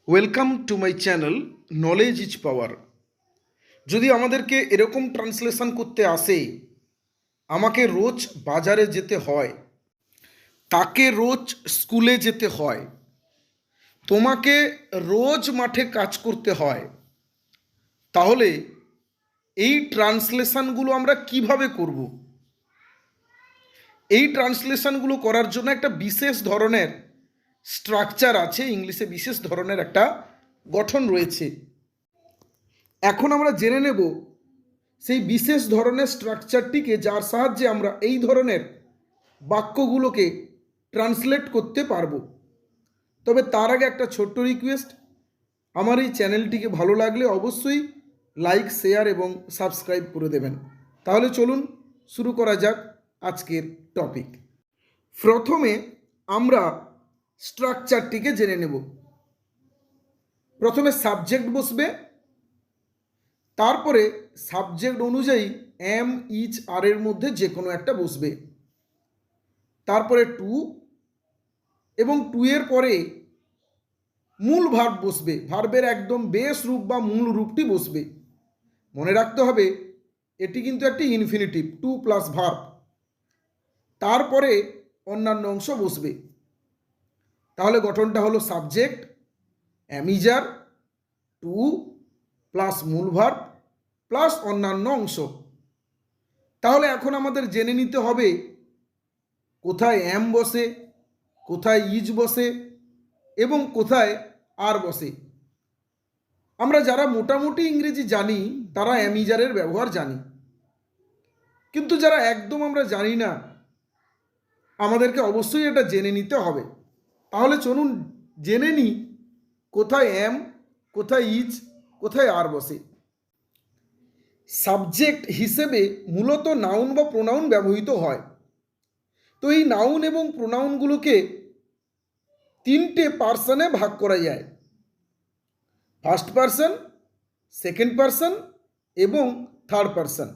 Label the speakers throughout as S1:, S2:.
S1: Welcome to my channel knowledge is power. যদি আমাদেরকে এরকম ট্রান্সলেশন করতে আসে, আমাকে রোজ বাজারে যেতে হয়, তাকে রোজ স্কুলে যেতে হয়, তোমাকে রোজ মাঠে কাজ করতে হয়, তাহলে এই ট্রান্সলেশনগুলো আমরা কিভাবে করব? এই ট্রান্সলেশনগুলো করার জন্য একটা বিশেষ ধরনের স্ট্রাকচার আছে, ইংলিশে বিশেষ ধরনের একটা গঠন রয়েছে। এখন আমরা জেনে নেব সেই বিশেষ ধরনের স্ট্রাকচারটিকে, যার সাহায্যে আমরা এই ধরনের বাক্যগুলোকে ট্রান্সলেট করতে পারবো। তবে তার আগে একটা ছোট্ট রিকোয়েস্ট, আমার এই চ্যানেলটিকে ভালো লাগলে অবশ্যই লাইক, শেয়ার এবং সাবস্ক্রাইব করে দেবেন। তাহলে চলুন শুরু করা যাক আজকের টপিক। প্রথমে আমরা স্ট্রাকচারটিকে জেনে নেব। প্রথমে সাবজেক্ট বসবে, তারপরে সাবজেক্ট অনুযায়ী এম, ইচ, আর এর মধ্যে যে কোনো একটা বসবে, তারপরে টু, এবং টু এর পরে মূল ভার্ব বসবে, ভার্বের একদম বেস রূপ বা মূল রূপটি বসবে। মনে রাখতে হবে এটি কিন্তু একটি ইনফিনিটিভ, টু প্লাস ভার্ব। তারপরে অন্যান্য অংশ বসবে। তাহলে গঠনটা হলো সাবজেক্ট, অ্যামিজার, টু প্লাস মূল ভার্ব প্লাস অন্যান্য অংশ। তাহলে এখন আমাদের জেনে নিতে হবে কোথায় এম বসে, কোথায় ইজ বসে এবং কোথায় আর বসে। আমরা যারা মোটামুটি ইংরেজি জানি তারা অ্যামিজারের ব্যবহার জানি, কিন্তু যারা একদম আমরা জানি না, আমাদেরকে অবশ্যই এটা জেনে নিতে হবে। তাহলে চলুন জেনে নিই কোথায় এম, কোথায় ইজ, কোথায় আর বসে। সাবজেক্ট হিসেবে মূলত নাউন বা প্রোনাউন ব্যবহৃত হয়। তো এই নাউন এবং প্রোনাউনগুলোকে তিনটে পার্সনে ভাগ করা যায়: ফার্স্ট পার্সন, সেকেন্ড পার্সন এবং থার্ড পার্সন।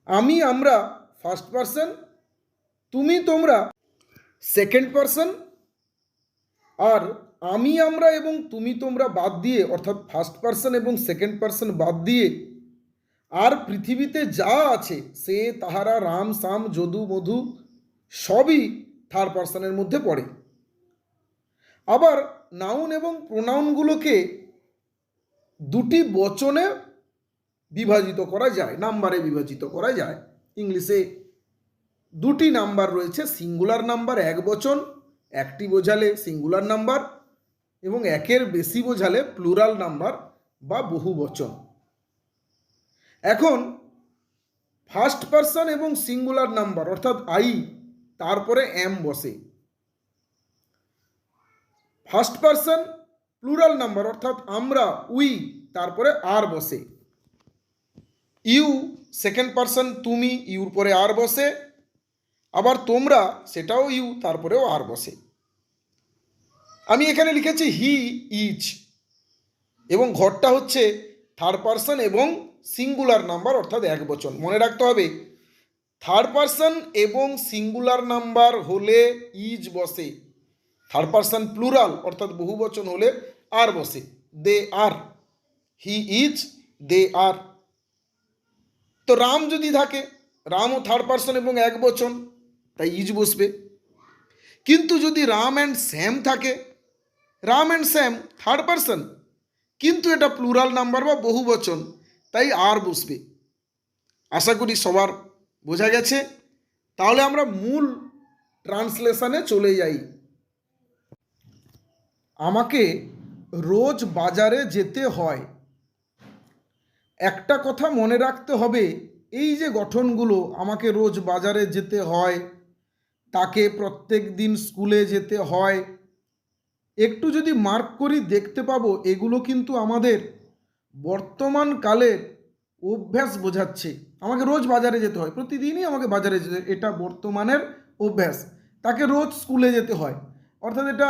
S1: আমি, আমরা ফার্স্ট পার্সন, তুমি, তোমরা সেকেন্ড পার্সন। আর আমি, আমরা এবং তুমি, তোমরা বাদ দিয়ে, অর্থাৎ ফার্স্ট পার্সন এবং সেকেন্ড পার্সন বাদ দিয়ে আর পৃথিবীতে যা আছে সে, তাহারা, রাম, সাম, যদু, মধু সবই থার্ড পার্সনের মধ্যে পড়ে। আবার নাউন এবং প্রোনাউনগুলোকে দুটি বচনে বিভাজিত করা যায়, নাম্বারে বিভাজিত করা যায়। ইংলিশে দুটি নাম্বার রয়েছে, সিঙ্গুলার নাম্বার এক বচন, একটি বোঝালে সিঙ্গুলার নাম্বার, এবং একের বেশি বোঝালে প্লুরাল নাম্বার বা বহু বচন। এখন ফার্স্ট পার্সন এবং সিঙ্গুলার নাম্বার অর্থাৎ আই, তারপরে এম বসে। ফার্স্ট পার্সন প্লুরাল নাম্বার অর্থাৎ আমরা, উই, তারপরে আর বসে। ইউ সেকেন্ড পার্সন তুমি, ইউর পরে আর বসে। আবার তোমরা, সেটাও ইউ, তারপরেও আর বসে। আমি এখানে লিখেছি হি, ইজ, এবং ঘরটা হচ্ছে থার্ড পার্সন এবং সিঙ্গুলার নাম্বার অর্থাৎ এক বচন। মনে রাখতে হবে থার্ড পার্সন এবং সিঙ্গুলার নাম্বার হলে ইজ বসে, থার্ড পার্সন প্লুরাল অর্থাৎ বহু বচন হলে আর বসে। দে আর, হি ইজ, দে আর। তো রাম যদি থাকে, রামও থার্ড পার্সন এবং এক বচন, তাই ইজ বসবে। কিন্তু যদি রাম অ্যান্ড স্যাম থাকে, Ram and Sam third person, কিন্তু এটা প্লুরাল নাম্বার বা বহু বচন, তাই আর বসবে। আশা করি সবার বোঝা গেছে। তাহলে আমরা মূল ট্রান্সলেশনে চলে যাই। আমাকে রোজ বাজারে যেতে হয়। একটা কথা মনে রাখতে হবে, এই যে গঠনগুলো, আমাকে রোজ বাজারে যেতে হয়, তাকে প্রত্যেক দিন স্কুলে যেতে হয়, একটু যদি মার্ক করি দেখতে পাবো এগুলো কিন্তু আমাদের বর্তমান কালের অভ্যাস বোঝাচ্ছে। আমাকে রোজ বাজারে যেতে হয়, প্রতিদিনই আমাকে বাজারে যেতে হয়, এটা বর্তমানের অভ্যাস। তাকে রোজ স্কুলে যেতে হয় অর্থাৎ এটা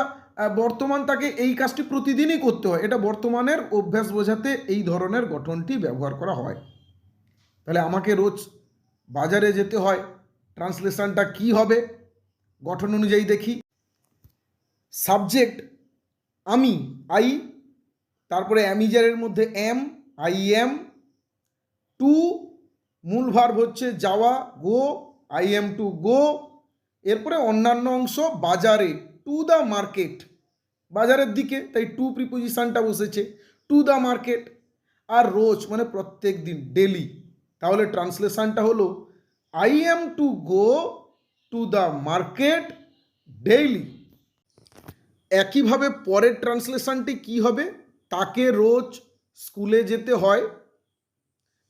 S1: বর্তমান, তাকে এই কাজটি প্রতিদিনই করতে হয়, এটা বর্তমানের অভ্যাস বোঝাতে এই ধরনের গঠনটি ব্যবহার করা হয়। তাহলে আমাকে রোজ বাজারে যেতে হয়, ট্রান্সলেশনটা কি হবে গঠন অনুযায়ী দেখি। সাবজেক্ট আমি, আই, তারপরে অ্যামিজারের মধ্যে এম, আই এম। টু মূল ভার্ব হচ্ছে যাওয়া, গো, আই এম টু গো। এরপরে অন্যান্য অংশ বাজারে, টু দ্য মার্কেট, বাজারের দিকে, তাই টু প্রিপোজিশনটা বসেছে, টু দ্য মার্কেট। আর রোজ মানে প্রত্যেক দিন, ডেলি, তাহলে ট্রান্সলেশনটা হলো I am to go to the market daily. একইভাবে পরের ট্রান্সলেশনটি কি হবে? তাকে রোজ স্কুলে যেতে হয়।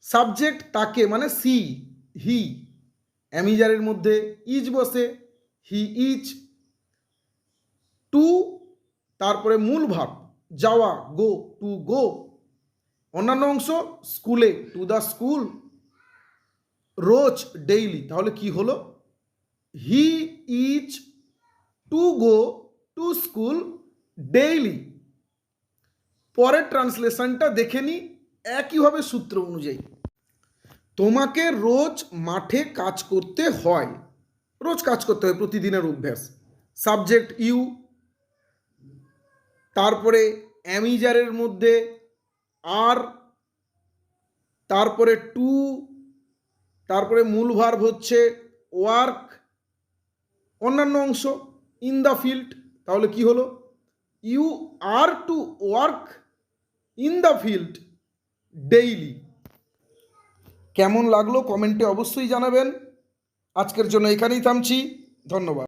S1: সাবজেক্ট তাকে মানে সি, হি, অ্যামিজারের মধ্যে ইজ বসে, হি ইজ। টু তারপরে মূল ভাব যাওয়া, গো, টু গো। অন্যান্য অংশ স্কুলে, to the school. Rose, daily, তাহলে কি হলো? He is to go to school daily. পরের ট্রান্সলেশনটা দেখে নি একইভাবে সূত্র অনুযায়ী। তোমাকে রোজ মাঠে কাজ করতে হয়, রোজ কাজ করতে হয়, প্রতিদিনের অভ্যাস। সাবজেক্ট ইউ, তারপরে অ্যামিজারের মধ্যে আর, তারপরে টু, তারপরে মূল ভার্ব হচ্ছে ওয়ার্ক। অন্যান্য অংশ ইন দ্য ফিল্ড, তাহলে কি হলো? You are to work in the field daily. কেমন লাগলো কমেন্টে অবশ্যই জানাবেন। আজকের জন্য এখানেই থামছি, ধন্যবাদ।